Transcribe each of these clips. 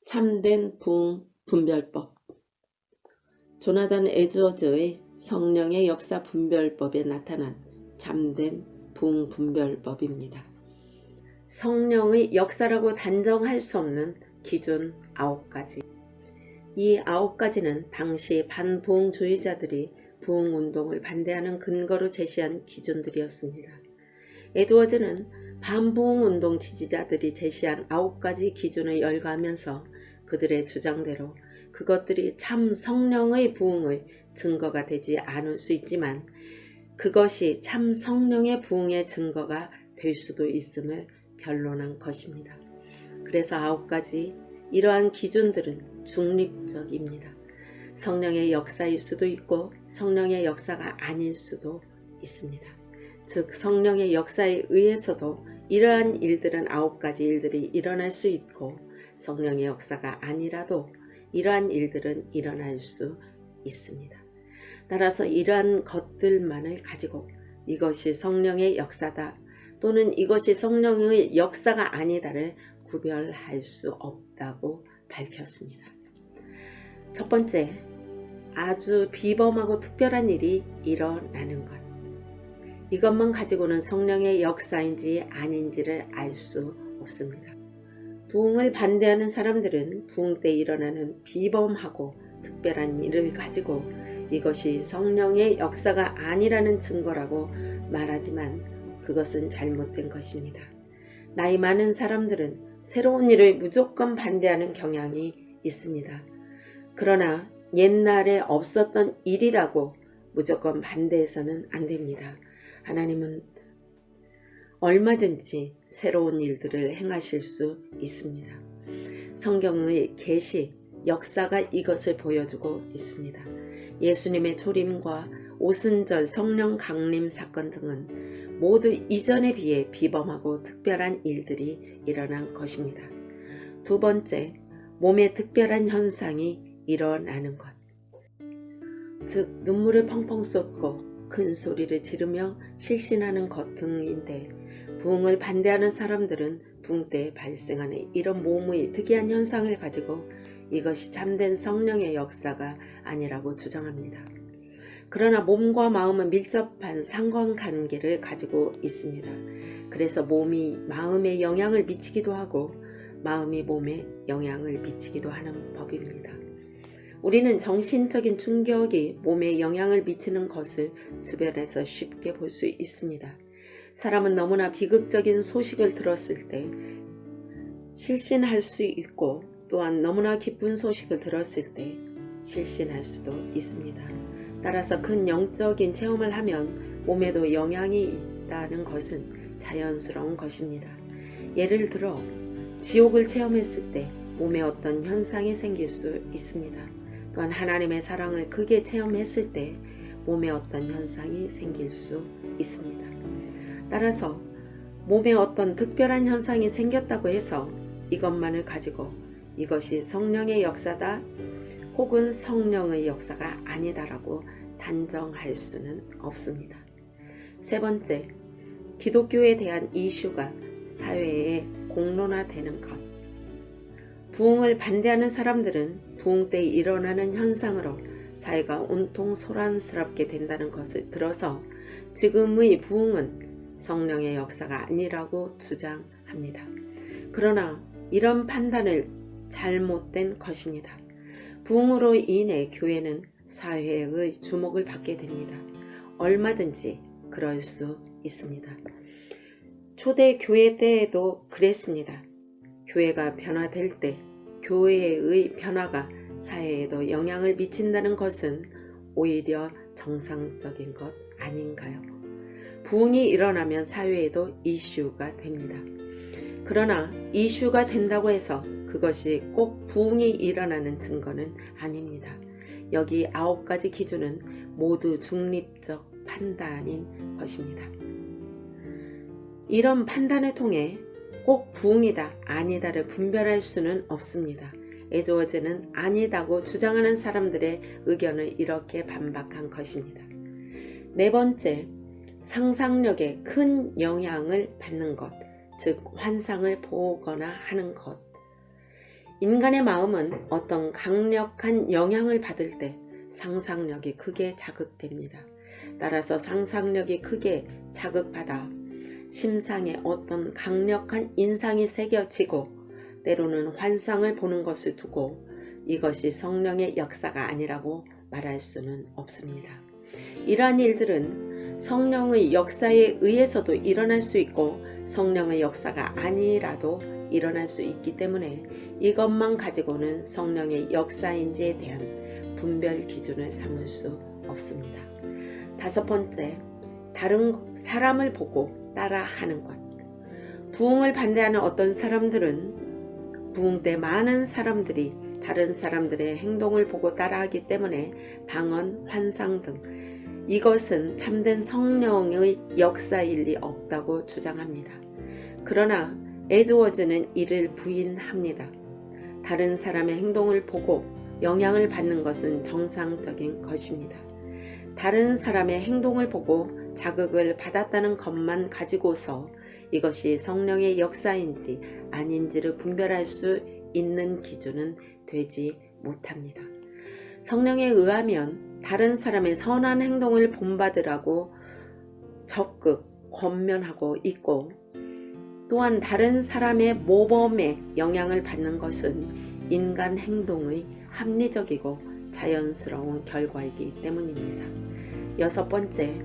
참된 부흥 분별법. 조나단 에드워즈의 성령의 역사 분별법에 나타난 참된 부흥 분별법입니다. 성령의 역사라고 단정할 수 없는 기준 9가지. 이 9가지는 당시 반부흥주의자들이 부흥운동을 반대하는 근거로 제시한 기준들이었습니다. 에드워즈는 반부흥운동 지지자들이 제시한 9가지 기준을 열거하면서 그들의 주장대로 그것들이 참 성령의 부흥의 증거가 되지 않을 수 있지만 그것이 참 성령의 부흥의 증거가 될 수도 있음을 변론한 것입니다. 그래서 9가지 이러한 기준들은 중립적입니다. 성령의 역사일 수도 있고 성령의 역사가 아닐 수도 있습니다. 즉 성령의 역사에 의해서도 이러한 일들은 9가지 일들이 일어날 수 있고 성령의 역사가 아니라도 이러한 일들은 일어날 수 있습니다. 따라서 이러한 것들만을 가지고 이것이 성령의 역사다 또는 이것이 성령의 역사가 아니다를 구별할 수 없다고 밝혔습니다. 첫 번째, 아주 비범하고 특별한 일이 일어나는 것. 이것만 가지고는 성령의 역사인지 아닌지를 알 수 없습니다. 부흥을 반대하는 사람들은 부흥 때 일어나는 비범하고 특별한 일을 가지고 이것이 성령의 역사가 아니라는 증거라고 말하지만 그것은 잘못된 것입니다. 나이 많은 사람들은 새로운 일을 무조건 반대하는 경향이 있습니다. 그러나 옛날에 없었던 일이라고 무조건 반대해서는 안 됩니다. 하나님은 얼마든지 새로운 일들을 행하실 수 있습니다. 성경의 계시, 역사가 이것을 보여주고 있습니다. 예수님의 초림과 오순절 성령 강림 사건 등은 모두 이전에 비해 비범하고 특별한 일들이 일어난 것입니다. 두 번째, 몸에 특별한 현상이 일어나는 것. 즉 눈물을 펑펑 쏟고 큰 소리를 지르며 실신하는 것 등인데 부흥을 반대하는 사람들은 부흥 때 발생하는 이런 몸의 특이한 현상을 가지고 이것이 참된 성령의 역사가 아니라고 주장합니다. 그러나 몸과 마음은 밀접한 상관관계를 가지고 있습니다. 그래서 몸이 마음에 영향을 미치기도 하고 마음이 몸에 영향을 미치기도 하는 법입니다. 우리는 정신적인 충격이 몸에 영향을 미치는 것을 주변에서 쉽게 볼 수 있습니다. 사람은 너무나 비극적인 소식을 들었을 때 실신할 수 있고 또한 너무나 기쁜 소식을 들었을 때 실신할 수도 있습니다. 따라서 큰 영적인 체험을 하면 몸에도 영향이 있다는 것은 자연스러운 것입니다. 예를 들어 지옥을 체험했을 때 몸에 어떤 현상이 생길 수 있습니다. 또한 하나님의 사랑을 크게 체험했을 때 몸에 어떤 현상이 생길 수 있습니다. 따라서 몸에 어떤 특별한 현상이 생겼다고 해서 이것만을 가지고 이것이 성령의 역사다 혹은 성령의 역사가 아니다라고 단정할 수는 없습니다. 세 번째, 기독교에 대한 이슈가 사회에 공론화되는 것. 부흥을 반대하는 사람들은 부흥 때 일어나는 현상으로 사회가 온통 소란스럽게 된다는 것을 들어서 지금의 부흥은 성령의 역사가 아니라고 주장합니다. 그러나 이런 판단을 잘못된 것입니다. 부흥으로 인해 교회는 사회의 주목을 받게 됩니다. 얼마든지 그럴 수 있습니다. 초대 교회 때에도 그랬습니다. 교회가 변화될 때 교회의 변화가 사회에도 영향을 미친다는 것은 오히려 정상적인 것 아닌가요? 부흥이 일어나면 사회에도 이슈가 됩니다. 그러나 이슈가 된다고 해서 그것이 꼭 부흥이 일어나는 증거는 아닙니다. 여기 9가지 기준은 모두 중립적 판단인 것입니다. 이런 판단을 통해 꼭 부흥이다 아니다를 분별할 수는 없습니다. 에드워즈는 아니다고 주장하는 사람들의 의견을 이렇게 반박한 것입니다. 네 번째, 상상력에 큰 영향을 받는 것, 즉 환상을 보거나 하는 것. 인간의 마음은 어떤 강력한 영향을 받을 때 상상력이 크게 자극됩니다. 따라서 상상력이 크게 자극받아 심상에 어떤 강력한 인상이 새겨지고 때로는 환상을 보는 것을 두고 이것이 성령의 역사가 아니라고 말할 수는 없습니다. 이러한 일들은 성령의 역사에 의해서도 일어날 수 있고 성령의 역사가 아니라도 일어날 수 있기 때문에 이것만 가지고는 성령의 역사인지에 대한 분별 기준을 삼을 수 없습니다. 다섯 번째, 다른 사람을 보고 따라하는 것. 부흥을 반대하는 어떤 사람들은 부흥 때 많은 사람들이 다른 사람들의 행동을 보고 따라하기 때문에 방언, 환상 등 이것은 참된 성령의 역사일 리 없다고 주장합니다. 그러나 에드워즈는 이를 부인합니다. 다른 사람의 행동을 보고 영향을 받는 것은 정상적인 것입니다. 다른 사람의 행동을 보고 자극을 받았다는 것만 가지고서 이것이 성령의 역사인지 아닌지를 분별할 수 있는 기준은 되지 못합니다. 성령에 의하면 다른 사람의 선한 행동을 본받으라고 적극 권면하고 있고 또한 다른 사람의 모범에 영향을 받는 것은 인간 행동의 합리적이고 자연스러운 결과이기 때문입니다. 여섯 번째,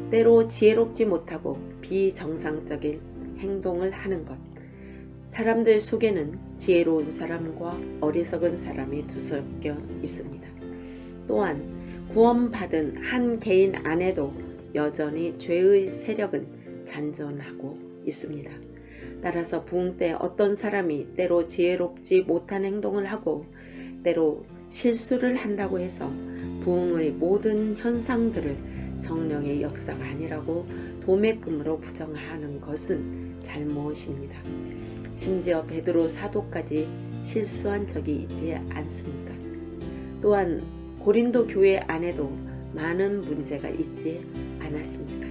때로 지혜롭지 못하고 비정상적인 행동을 하는 것. 사람들 속에는 지혜로운 사람과 어리석은 사람이 두섞여 있습니다. 또한 구원받은 한 개인 안에도 여전히 죄의 세력은 잔존하고 있습니다. 따라서 부흥 때 어떤 사람이 때로 지혜롭지 못한 행동을 하고 때로 실수를 한다고 해서 부흥의 모든 현상들을 성령의 역사가 아니라고 도매금으로 부정하는 것은 잘못입니다. 심지어 베드로 사도까지 실수한 적이 있지 않습니까? 또한 고린도 교회 안에도 많은 문제가 있지 않았습니까?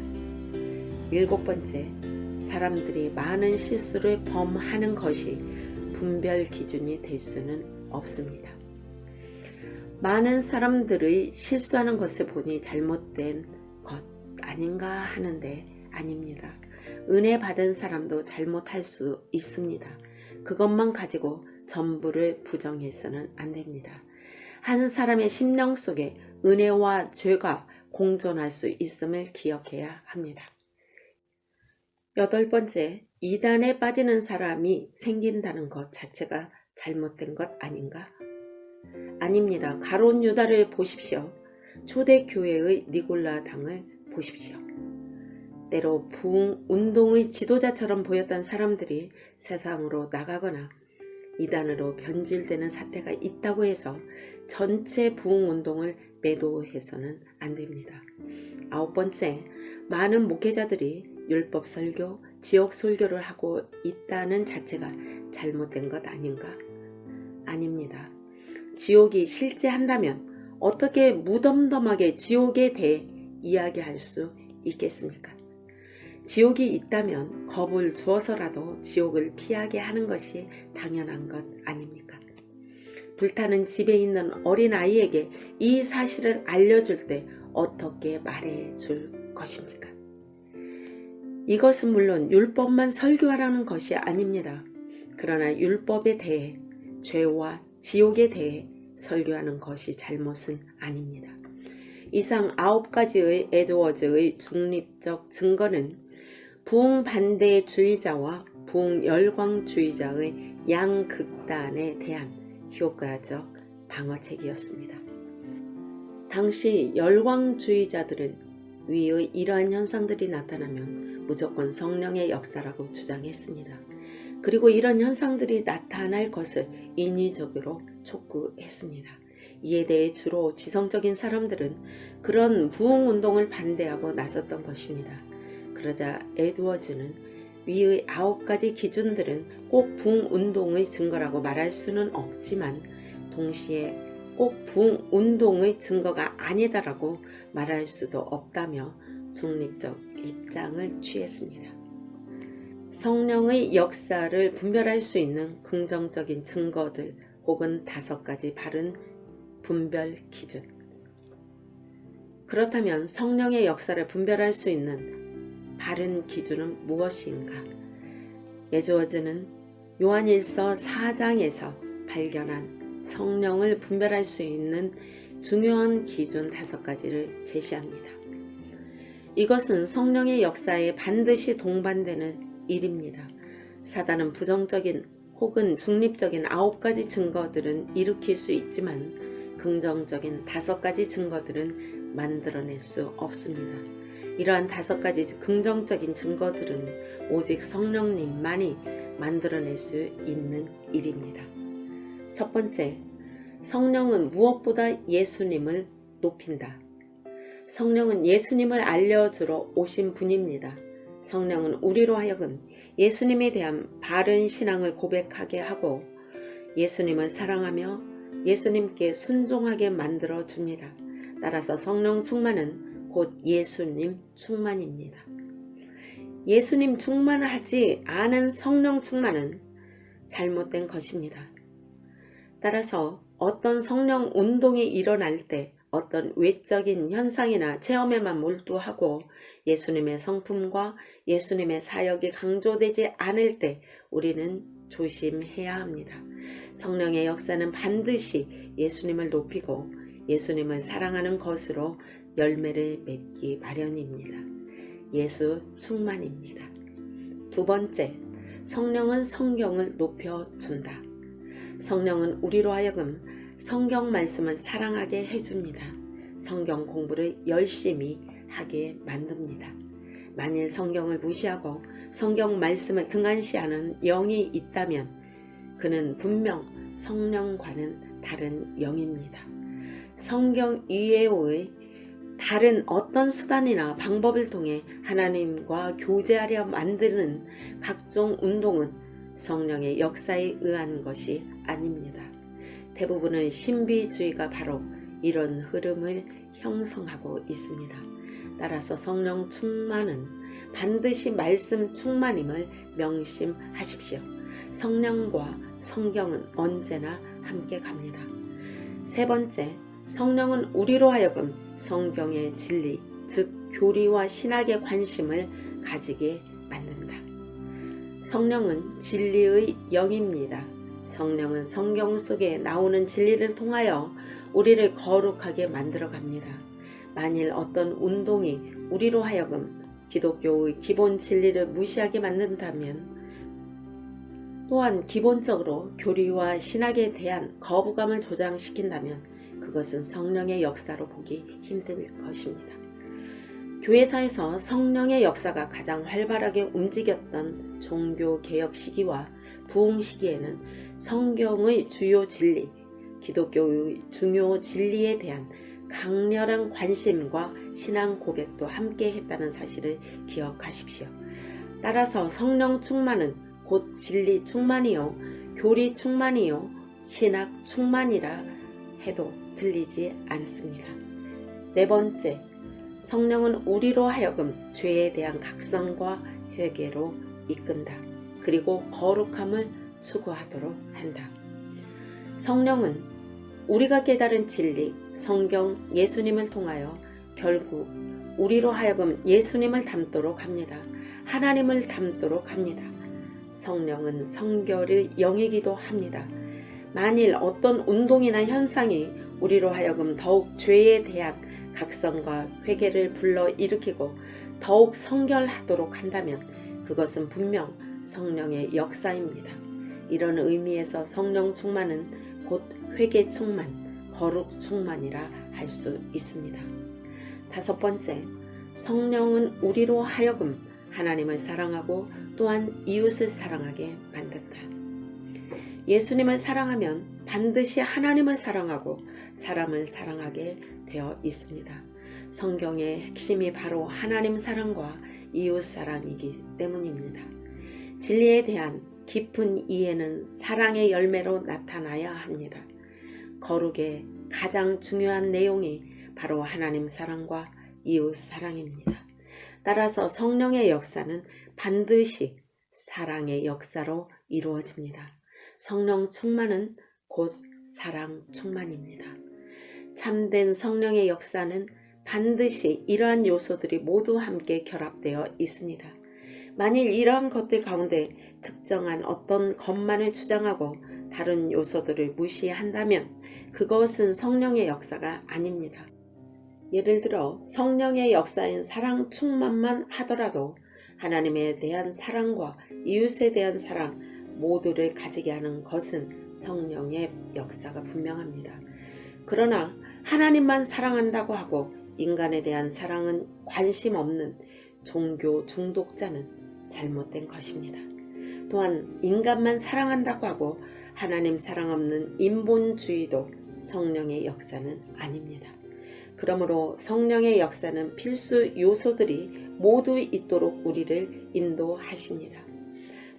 일곱 번째, 사람들이 많은 실수를 범하는 것이 분별 기준이 될 수는 없습니다. 많은 사람들의 실수하는 것을 보니 잘못된 것 아닌가 하는데 아닙니다. 은혜 받은 사람도 잘못할 수 있습니다. 그것만 가지고 전부를 부정해서는 안 됩니다. 한 사람의 심령 속에 은혜와 죄가 공존할 수 있음을 기억해야 합니다. 여덟 번째, 이단에 빠지는 사람이 생긴다는 것 자체가 잘못된 것 아닌가? 아닙니다. 가룟 유다를 보십시오. 초대교회의 니골라당을 보십시오. 때로 부흥 운동의 지도자처럼 보였던 사람들이 세상으로 나가거나 이단으로 변질되는 사태가 있다고 해서 전체 부흥 운동을 매도해서는 안 됩니다. 아홉 번째, 많은 목회자들이 율법 설교, 지옥 설교를 하고 있다는 자체가 잘못된 것 아닌가? 아닙니다. 지옥이 실제한다면 어떻게 무덤덤하게 지옥에 대해 이야기할 수 있겠습니까? 지옥이 있다면 겁을 주어서라도 지옥을 피하게 하는 것이 당연한 것 아닙니까? 불타는 집에 있는 어린아이에게 이 사실을 알려줄 때 어떻게 말해줄 것입니까? 이것은 물론 율법만 설교하라는 것이 아닙니다. 그러나 율법에 대해 죄와 지옥에 대해 설교하는 것이 잘못은 아닙니다. 이상 9가지의 에드워즈의 중립적 증거는 부흥 반대주의자와 부흥 열광주의자의 양극단에 대한 효과적 방어책이었습니다. 당시 열광주의자들은 위의 이러한 현상들이 나타나면 무조건 성령의 역사라고 주장했습니다. 그리고 이런 현상들이 나타날 것을 인위적으로 촉구했습니다. 이에 대해 주로 지성적인 사람들은 그런 부흥운동을 반대하고 나섰던 것입니다. 그러자 에드워즈는 위의 9가지 기준들은 꼭 부흥운동의 증거라고 말할 수는 없지만 동시에 꼭 부흥운동의 증거가 아니다라고 말할 수도 없다며 중립적 입장을 취했습니다. 성령의 역사를 분별할 수 있는 긍정적인 증거들 혹은 5가지 바른 분별 기준. 그렇다면 성령의 역사를 분별할 수 있는 바른 기준은 무엇인가? 예주어즈는 요한일서 4장에서 발견한 성령을 분별할 수 있는 중요한 기준 5가지를 제시합니다. 이것은 성령의 역사에 반드시 동반되는 일입니다. 사단은 부정적인 혹은 중립적인 9가지 증거들은 일으킬 수 있지만 긍정적인 5가지 증거들은 만들어낼 수 없습니다. 이러한 5가지 긍정적인 증거들은 오직 성령님만이 만들어낼 수 있는 일입니다. 첫 번째, 성령은 무엇보다 예수님을 높인다. 성령은 예수님을 알려주러 오신 분입니다. 성령은 우리로 하여금 예수님에 대한 바른 신앙을 고백하게 하고 예수님을 사랑하며 예수님께 순종하게 만들어 줍니다. 따라서 성령 충만은 곧 예수님 충만입니다. 예수님 충만하지 않은 성령 충만은 잘못된 것입니다. 따라서 어떤 성령 운동이 일어날 때 어떤 외적인 현상이나 체험에만 몰두하고 예수님의 성품과 예수님의 사역이 강조되지 않을 때 우리는 조심해야 합니다. 성령의 역사는 반드시 예수님을 높이고 예수님을 사랑하는 것으로 열매를 맺기 마련입니다. 예수 충만입니다. 두 번째, 성령은 성경을 높여준다. 성령은 우리로 하여금 성경 말씀을 사랑하게 해줍니다. 성경 공부를 열심히 하게 만듭니다. 만일 성경을 무시하고 성경 말씀을 등한시하는 영이 있다면 그는 분명 성령과는 다른 영입니다. 성경 이외의 다른 어떤 수단이나 방법을 통해 하나님과 교제하려 만드는 각종 운동은 성령의 역사에 의한 것이 아닙니다. 대부분의 신비주의가 바로 이런 흐름을 형성하고 있습니다. 따라서 성령 충만은 반드시 말씀 충만임을 명심하십시오. 성령과 성경은 언제나 함께 갑니다. 세 번째, 성령은 우리로 하여금 성경의 진리, 즉 교리와 신학에 관심을 가지게 만든다. 성령은 진리의 영입니다. 성령은 성경 속에 나오는 진리를 통하여 우리를 거룩하게 만들어 갑니다. 만일 어떤 운동이 우리로 하여금 기독교의 기본 진리를 무시하게 만든다면 또한 기본적으로 교리와 신학에 대한 거부감을 조장시킨다면 그것은 성령의 역사로 보기 힘들 것입니다. 교회사에서 성령의 역사가 가장 활발하게 움직였던 종교개혁 시기와 부흥 시기에는 성경의 주요 진리, 기독교의 중요 진리에 대한 강렬한 관심과 신앙 고백도 함께 했다는 사실을 기억하십시오. 따라서 성령 충만은 곧 진리 충만이요, 교리 충만이요, 신학 충만이라 해도 틀리지 않습니다. 네 번째, 성령은 우리로 하여금 죄에 대한 각성과 회개로 이끈다. 그리고 거룩함을 추구하도록 한다. 성령은 우리가 깨달은 진리, 성경, 예수님을 통하여 결국 우리로 하여금 예수님을 닮도록 합니다. 하나님을 닮도록 합니다. 성령은 성결의 영이기도 합니다. 만일 어떤 운동이나 현상이 우리로 하여금 더욱 죄에 대한 각성과 회개를 불러일으키고 더욱 성결하도록 한다면 그것은 분명 성령의 역사입니다. 이런 의미에서 성령 충만은 곧 회개 충만, 거룩 충만이라 할 수 있습니다. 다섯 번째, 성령은 우리로 하여금 하나님을 사랑하고 또한 이웃을 사랑하게 만든다. 예수님을 사랑하면 반드시 하나님을 사랑하고 사람을 사랑하게 되어 있습니다. 성경의 핵심이 바로 하나님 사랑과 이웃 사랑이기 때문입니다. 진리에 대한 깊은 이해는 사랑의 열매로 나타나야 합니다. 거룩의 가장 중요한 내용이 바로 하나님 사랑과 이웃 사랑입니다. 따라서 성령의 역사는 반드시 사랑의 역사로 이루어집니다. 성령 충만은 곧 사랑 충만입니다. 참된 성령의 역사는 반드시 이러한 요소들이 모두 함께 결합되어 있습니다. 만일 이러한 것들 가운데 특정한 어떤 것만을 주장하고 다른 요소들을 무시한다면 그것은 성령의 역사가 아닙니다. 예를 들어 성령의 역사인 사랑 충만만 하더라도 하나님에 대한 사랑과 이웃에 대한 사랑 모두를 가지게 하는 것은 성령의 역사가 분명합니다. 그러나 하나님만 사랑한다고 하고 인간에 대한 사랑은 관심 없는 종교 중독자는 잘못된 것입니다. 또한 인간만 사랑한다고 하고 하나님 사랑 없는 인본주의도 성령의 역사는 아닙니다. 그러므로 성령의 역사는 필수 요소들이 모두 있도록 우리를 인도하십니다.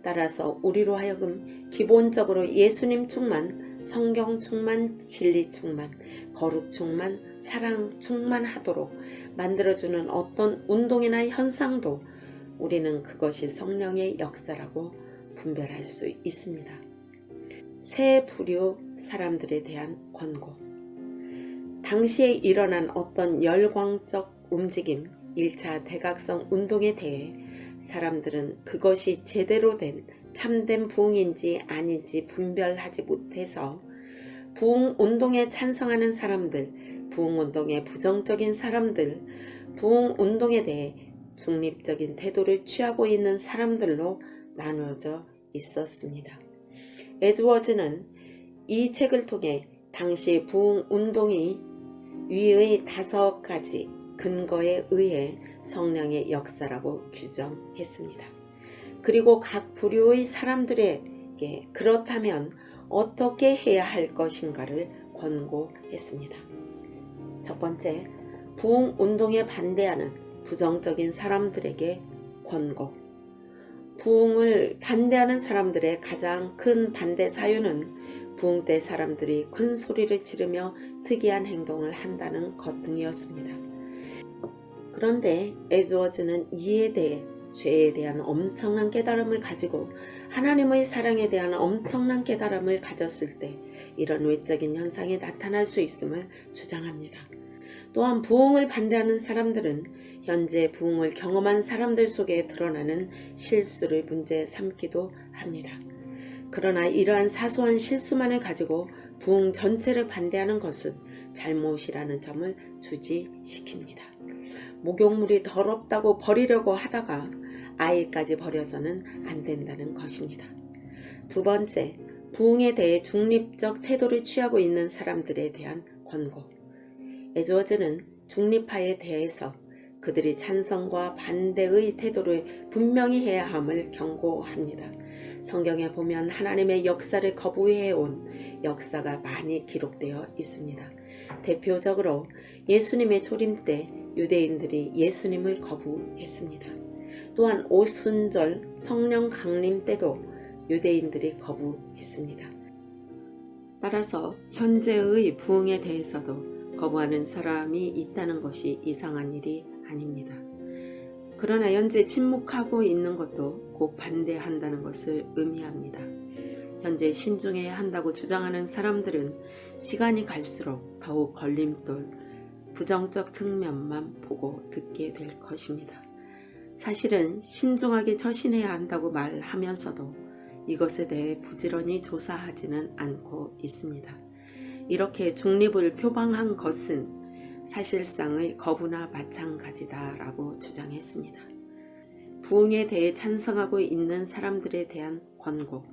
따라서 우리로 하여금 기본적으로 예수님 충만, 성경 충만, 진리 충만, 거룩 충만, 사랑 충만하도록 만들어주는 어떤 운동이나 현상도 우리는 그것이 성령의 역사라고 분별할 수 있습니다. 세 부류 사람들에 대한 권고. 당시에 일어난 어떤 열광적 움직임, 1차 대각성 운동에 대해 사람들은 그것이 제대로 된 참된 부흥인지 아닌지 분별하지 못해서 부흥운동에 찬성하는 사람들, 부흥운동에 부정적인 사람들, 부흥운동에 대해 중립적인 태도를 취하고 있는 사람들로 나누어져 있었습니다. 에드워즈는 이 책을 통해 당시 부흥운동이 위의 5가지 근거에 의해 성령의 역사라고 규정했습니다. 그리고 각 부류의 사람들에게 그렇다면 어떻게 해야 할 것인가를 권고했습니다. 첫 번째, 부흥운동에 반대하는 부정적인 사람들에게 권고. 부흥을 반대하는 사람들의 가장 큰 반대 사유는 부흥 때 사람들이 큰 소리를 지르며 특이한 행동을 한다는 것 등이었습니다. 그런데 에드워즈는 이에 대해 죄에 대한 엄청난 깨달음을 가지고 하나님의 사랑에 대한 엄청난 깨달음을 가졌을 때 이런 외적인 현상이 나타날 수 있음을 주장합니다. 또한 부흥을 반대하는 사람들은 현재 부흥을 경험한 사람들 속에 드러나는 실수를 문제 삼기도 합니다. 그러나 이러한 사소한 실수만을 가지고 부흥 전체를 반대하는 것은 잘못이라는 점을 주지시킵니다. 목욕물이 더럽다고 버리려고 하다가 아이까지 버려서는 안 된다는 것입니다. 두 번째, 부흥에 대해 중립적 태도를 취하고 있는 사람들에 대한 권고. 에드워즈는 중립파에 대해서 그들이 찬성과 반대의 태도를 분명히 해야 함을 경고합니다. 성경에 보면 하나님의 역사를 거부해온 역사가 많이 기록되어 있습니다. 대표적으로 예수님의 초림 때 유대인들이 예수님을 거부했습니다. 또한 오순절 성령 강림 때도 유대인들이 거부했습니다. 따라서 현재의 부흥에 대해서도 거부하는 사람이 있다는 것이 이상한 일이 아닙니다. 그러나 현재 침묵하고 있는 것도 곧 반대한다는 것을 의미합니다. 현재 신중해야 한다고 주장하는 사람들은 시간이 갈수록 더욱 걸림돌, 부정적 측면만 보고 듣게 될 것입니다. 사실은 신중하게 처신해야 한다고 말하면서도 이것에 대해 부지런히 조사하지는 않고 있습니다. 이렇게 중립을 표방한 것은 사실상의 거부나 마찬가지다라고 주장했습니다. 부흥에 대해 찬성하고 있는 사람들에 대한 권고.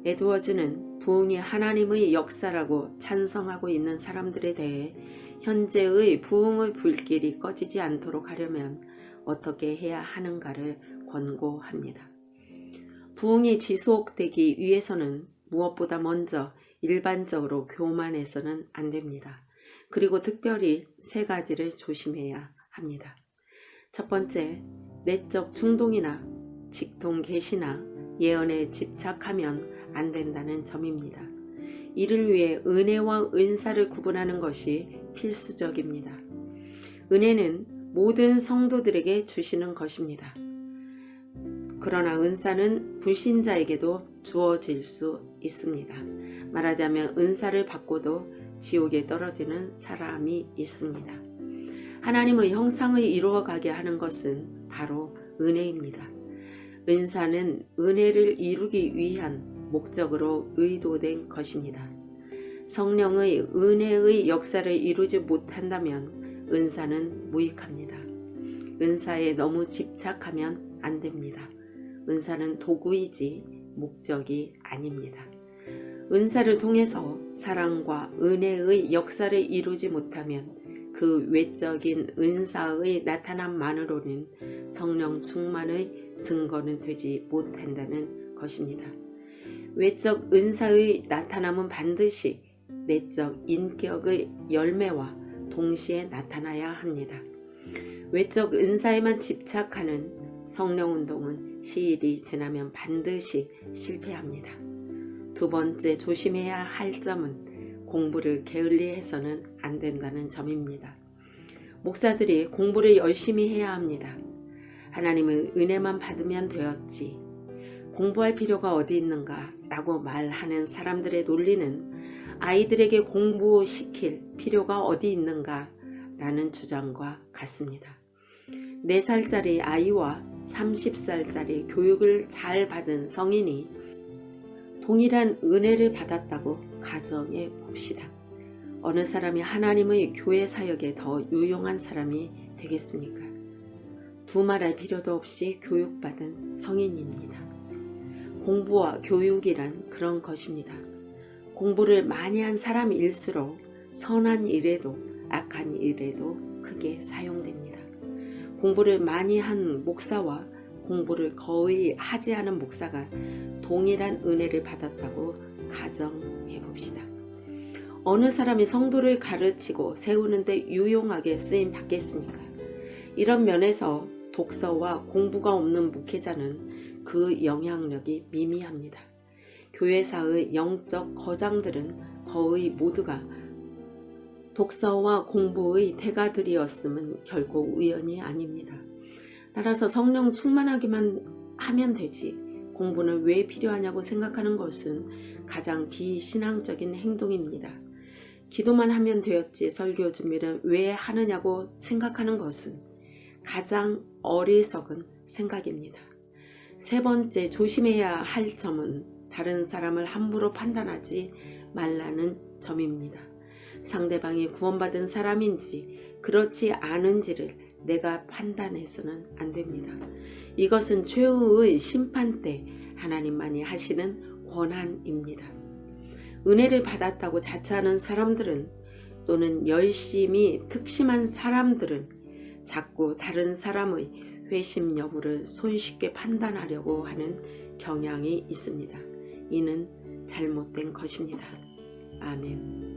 에드워즈는 부흥이 하나님의 역사라고 찬성하고 있는 사람들에 대해 현재의 부흥의 불길이 꺼지지 않도록 하려면 어떻게 해야 하는가를 권고합니다. 부흥이 지속되기 위해서는 무엇보다 먼저 일반적으로 교만해서는 안 됩니다. 그리고 특별히 3가지를 조심해야 합니다. 첫 번째, 내적 충동이나 직통 계시나 예언에 집착하면 안 된다는 점입니다. 이를 위해 은혜와 은사를 구분하는 것이 필수적입니다. 은혜는 모든 성도들에게 주시는 것입니다. 그러나 은사는 불신자에게도 주어질 수 있습니다. 말하자면 은사를 받고도 지옥에 떨어지는 사람이 있습니다. 하나님의 형상을 이루어가게 하는 것은 바로 은혜입니다. 은사는 은혜를 이루기 위한 목적으로 의도된 것입니다. 성령의 은혜의 역사를 이루지 못한다면 은사는 무익합니다. 은사에 너무 집착하면 안 됩니다. 은사는 도구이지 목적이 아닙니다. 은사를 통해서 사랑과 은혜의 역사를 이루지 못하면 그 외적인 은사의 나타남만으로는 성령 충만의 증거는 되지 못한다는 것입니다. 외적 은사의 나타남은 반드시 내적 인격의 열매와 동시에 나타나야 합니다. 외적 은사에만 집착하는 성령 운동은 시일이 지나면 반드시 실패합니다. 두 번째 조심해야 할 점은 공부를 게을리해서는 안 된다는 점입니다. 목사들이 공부를 열심히 해야 합니다. 하나님의 은혜만 받으면 되었지, 공부할 필요가 어디 있는가 라고 말하는 사람들의 논리는 아이들에게 공부시킬 필요가 어디 있는가 라는 주장과 같습니다. 4살짜리 아이와 30살짜리 교육을 잘 받은 성인이 동일한 은혜를 받았다고 가정해 봅시다. 어느 사람이 하나님의 교회 사역에 더 유용한 사람이 되겠습니까? 두말할 필요도 없이 교육받은 성인입니다. 공부와 교육이란 그런 것입니다. 공부를 많이 한 사람일수록 선한 일에도 악한 일에도 크게 사용됩니다. 공부를 많이 한 목사와 공부를 거의 하지 않은 목사가 동일한 은혜를 받았다고 가정해 봅시다. 어느 사람이 성도를 가르치고 세우는데 유용하게 쓰임 받겠습니까? 이런 면에서 독서와 공부가 없는 목회자는 그 영향력이 미미합니다. 교회사의 영적 거장들은 거의 모두가 독서와 공부의 대가들이었음은 결코 우연이 아닙니다. 따라서 성령 충만하기만 하면 되지 공부는 왜 필요하냐고 생각하는 것은 가장 비신앙적인 행동입니다. 기도만 하면 되었지 설교 준비를 왜 하느냐고 생각하는 것은 가장 어리석은 생각입니다. 세 번째 조심해야 할 점은 다른 사람을 함부로 판단하지 말라는 점입니다. 상대방이 구원받은 사람인지 그렇지 않은지를 내가 판단해서는 안 됩니다. 이것은 최후의 심판 때 하나님만이 하시는 권한입니다. 은혜를 받았다고 자처하는 사람들은 또는 열심히 특심한 사람들은 자꾸 다른 사람의 회심 여부를 손쉽게 판단하려고 하는 경향이 있습니다. 이는 잘못된 것입니다. 아멘.